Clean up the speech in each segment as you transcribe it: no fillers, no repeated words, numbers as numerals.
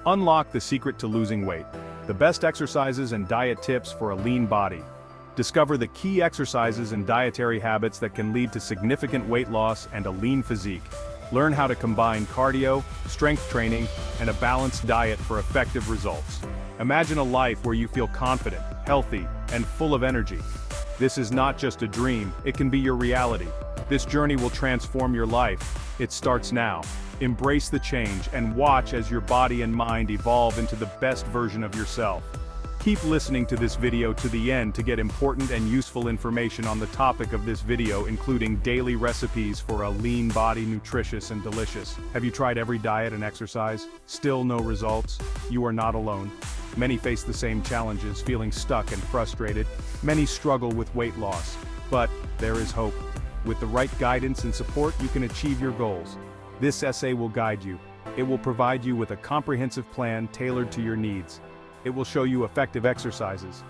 Unlock the secret to losing weight. The best exercises and diet tips for a lean body. Discover the key exercises and dietary habits that can lead to significant weight loss and a lean physique. Learn how to combine cardio, strength training, and a balanced diet for effective results. Imagine a life where you feel confident, healthy, and full of energy. This is not just a dream, it can be your reality. This journey will transform your life. It starts now. Embrace the change and watch as your body and mind evolve into the best version of yourself. Keep listening to this video to the end to get important and useful information on the topic of this video, including daily recipes for a lean body, nutritious and delicious. Have you tried every diet and exercise? Still no results? You are not alone. Many face the same challenges, feeling stuck and frustrated. Many struggle with weight loss. But there is hope. With the right guidance and support, you can achieve your goals. This essay will guide you. It will provide you with a comprehensive plan tailored to your needs. It will show you effective exercises.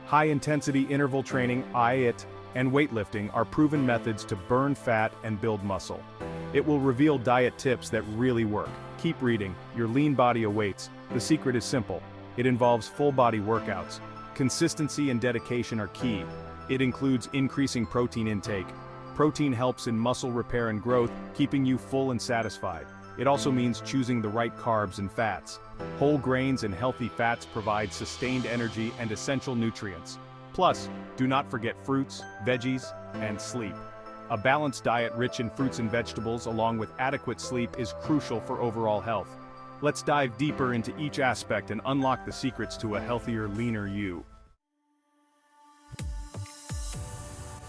High-intensity interval training, HIIT, and weightlifting are proven methods to burn fat and build muscle. It will reveal diet tips that really work. Keep reading. Your lean body awaits. The secret is simple. It involves full-body workouts. Consistency and dedication are key. It includes increasing protein intake. Protein helps in muscle repair and growth, keeping you full and satisfied. It also means choosing the right carbs and fats. Whole grains and healthy fats provide sustained energy and essential nutrients. Plus, do not forget fruits, veggies, and sleep. A balanced diet rich in fruits and vegetables along with adequate sleep is crucial for overall health. Let's dive deeper into each aspect and unlock the secrets to a healthier, leaner you.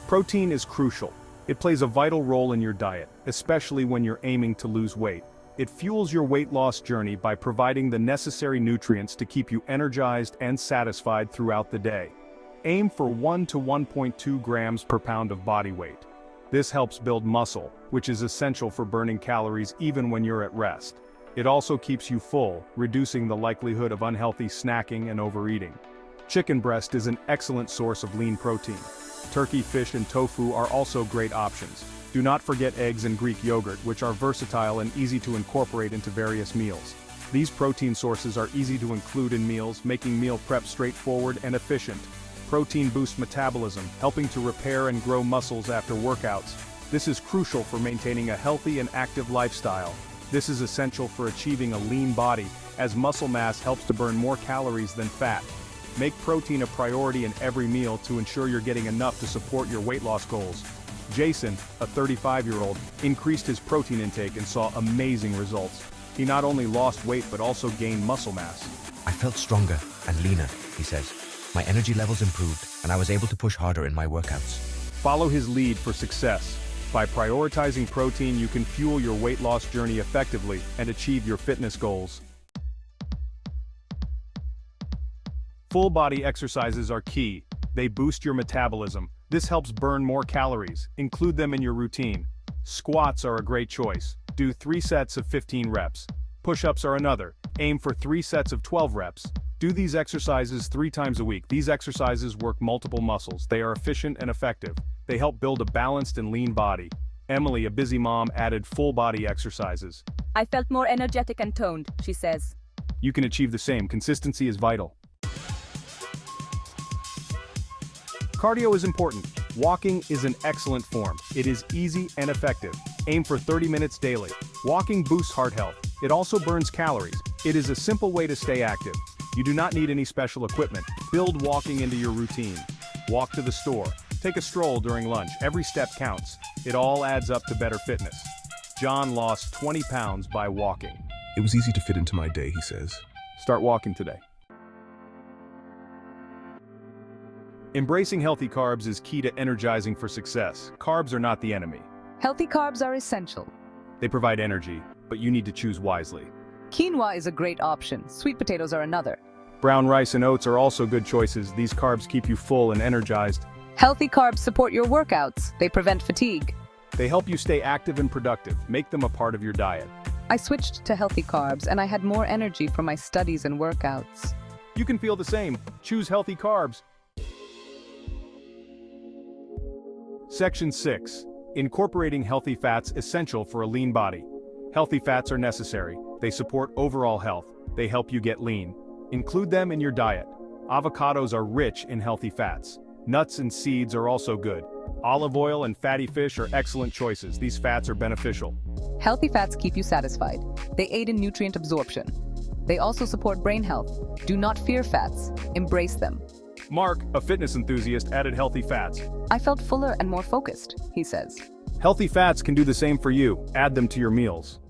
Protein is crucial. It plays a vital role in your diet, especially when you're aiming to lose weight. It fuels your weight loss journey by providing the necessary nutrients to keep you energized and satisfied throughout the day. Aim for 1 to 1.2 grams per pound of body weight. This helps build muscle, which is essential for burning calories even when you're at rest. It also keeps you full, reducing the likelihood of unhealthy snacking and overeating. Chicken breast is an excellent source of lean protein. Turkey, fish, and tofu are also great options. Do not forget eggs and Greek yogurt, which are versatile and easy to incorporate into various meals. These protein sources are easy to include in meals, making meal prep straightforward and efficient. Protein boosts metabolism, helping to repair and grow muscles after workouts. This is crucial for maintaining a healthy and active lifestyle. This is essential for achieving a lean body, as muscle mass helps to burn more calories than fat. Make protein a priority in every meal to ensure you're getting enough to support your weight loss goals. Jason, a 35-year-old, increased his protein intake and saw amazing results. He not only lost weight but also gained muscle mass. I felt stronger and leaner, he says. My energy levels improved, and I was able to push harder in my workouts. Follow his lead for success. By prioritizing protein, you can fuel your weight loss journey effectively and achieve your fitness goals. Full-body exercises are key. They boost your metabolism. This helps burn more calories. Include them in your routine. Squats are a great choice. Do 3 sets of 15 reps. Push-ups are another. Aim for 3 sets of 12 reps. Do these exercises 3 times a week. These exercises work multiple muscles. They are efficient and effective. They help build a balanced and lean body. Emily, a busy mom, added full-body exercises. I felt more energetic and toned, she says. You can achieve the same. Consistency is vital. Cardio is important. Walking is an excellent form. It is easy and effective. Aim for 30 minutes daily. Walking boosts heart health. It also burns calories. It is a simple way to stay active. You do not need any special equipment. Build walking into your routine. Walk to the store. Take a stroll during lunch. Every step counts. It all adds up to better fitness. John lost 20 pounds by walking. It was easy to fit into my day, he says. Start walking today. Embracing healthy carbs is key to energizing for success. Carbs are not the enemy. Healthy carbs are essential. They provide energy, but you need to choose wisely. Quinoa is a great option. Sweet potatoes are another. Brown rice and oats are also good choices. These carbs keep you full and energized. Healthy carbs support your workouts. They prevent fatigue. They help you stay active and productive. Make them a part of your diet. I switched to healthy carbs and I had more energy for my studies and workouts. You can feel the same. Choose healthy carbs. Section 6. Incorporating healthy fats essential for a lean body. Healthy fats are necessary. They support overall health. They help you get lean. Include them in your diet. Avocados are rich in healthy fats. Nuts and seeds are also good. Olive oil and fatty fish are excellent choices. These fats are beneficial. Healthy fats keep you satisfied. They aid in nutrient absorption. They also support brain health. Do not fear fats. Embrace them. Mark, a fitness enthusiast, added healthy fats. I felt fuller and more focused, he says. Healthy fats can do the same for you. Add them to your meals.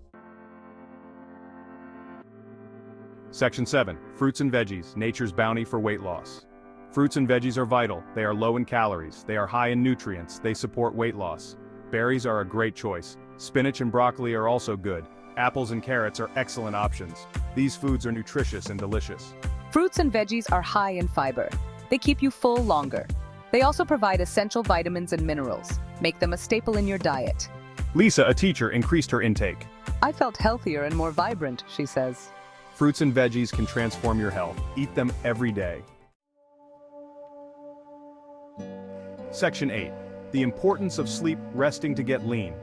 Section 7. Fruits and veggies, nature's bounty for weight loss. Fruits and veggies are vital. They are low in calories. They are high in nutrients. They support weight loss. Berries are a great choice. Spinach and broccoli are also good. Apples and carrots are excellent options. These foods are nutritious and delicious. Fruits and veggies are high in fiber. They keep you full longer. They also provide essential vitamins and minerals. Make them a staple in your diet. Lisa, a teacher, increased her intake. I felt healthier and more vibrant, she says. Fruits and veggies can transform your health. Eat them every day. Section 8. The importance of sleep, resting to get lean.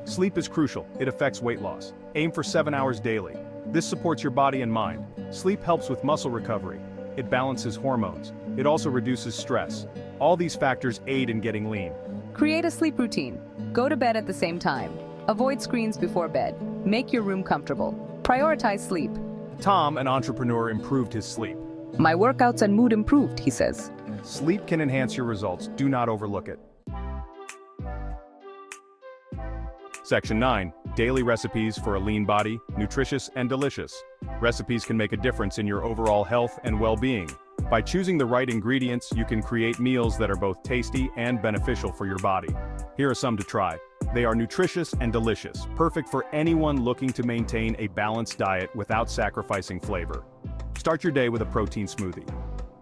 Sleep is crucial. It affects weight loss. Aim for 7 hours daily. This supports your body and mind. Sleep helps with muscle recovery. It balances hormones. It also reduces stress. All these factors aid in getting lean. Create a sleep routine. Go to bed at the same time. Avoid screens before bed. Make your room comfortable. Prioritize sleep. Tom, an entrepreneur, improved his sleep. My workouts and mood improved, he says. Sleep can enhance your results. Do not overlook it. Section 9. Daily recipes for a lean body, nutritious and delicious. Recipes can make a difference in your overall health and well-being. By choosing the right ingredients, you can create meals that are both tasty and beneficial for your body. Here are some to try. They are nutritious and delicious, perfect for anyone looking to maintain a balanced diet without sacrificing flavor. Start your day with a protein smoothie.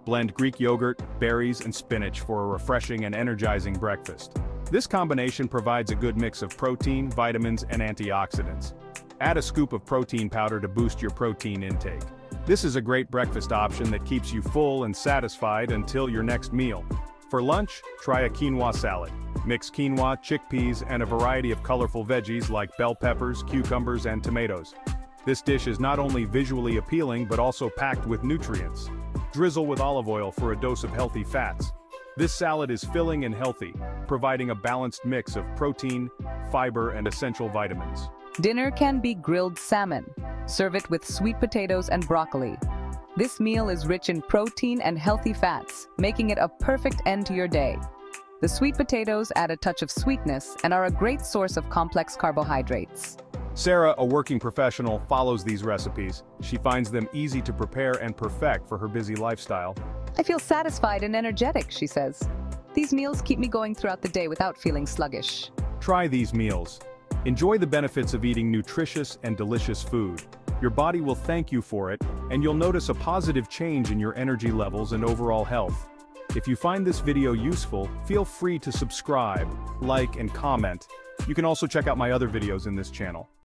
Blend Greek yogurt, berries, and spinach for a refreshing and energizing breakfast. This combination provides a good mix of protein, vitamins, and antioxidants. Add a scoop of protein powder to boost your protein intake. This is a great breakfast option that keeps you full and satisfied until your next meal. For lunch, try a quinoa salad. Mix quinoa, chickpeas, and a variety of colorful veggies like bell peppers, cucumbers, and tomatoes. This dish is not only visually appealing but also packed with nutrients. Drizzle with olive oil for a dose of healthy fats. This salad is filling and healthy, providing a balanced mix of protein, fiber, and essential vitamins. Dinner can be grilled salmon. Serve it with sweet potatoes and broccoli. This meal is rich in protein and healthy fats, making it a perfect end to your day. The sweet potatoes add a touch of sweetness and are a great source of complex carbohydrates. Sarah, a working professional, follows these recipes. She finds them easy to prepare and perfect for her busy lifestyle. I feel satisfied and energetic, she says. These meals keep me going throughout the day without feeling sluggish. Try these meals. Enjoy the benefits of eating nutritious and delicious food. Your body will thank you for it, and you'll notice a positive change in your energy levels and overall health. If you find this video useful, feel free to subscribe, like, and comment. You can also check out my other videos in this channel.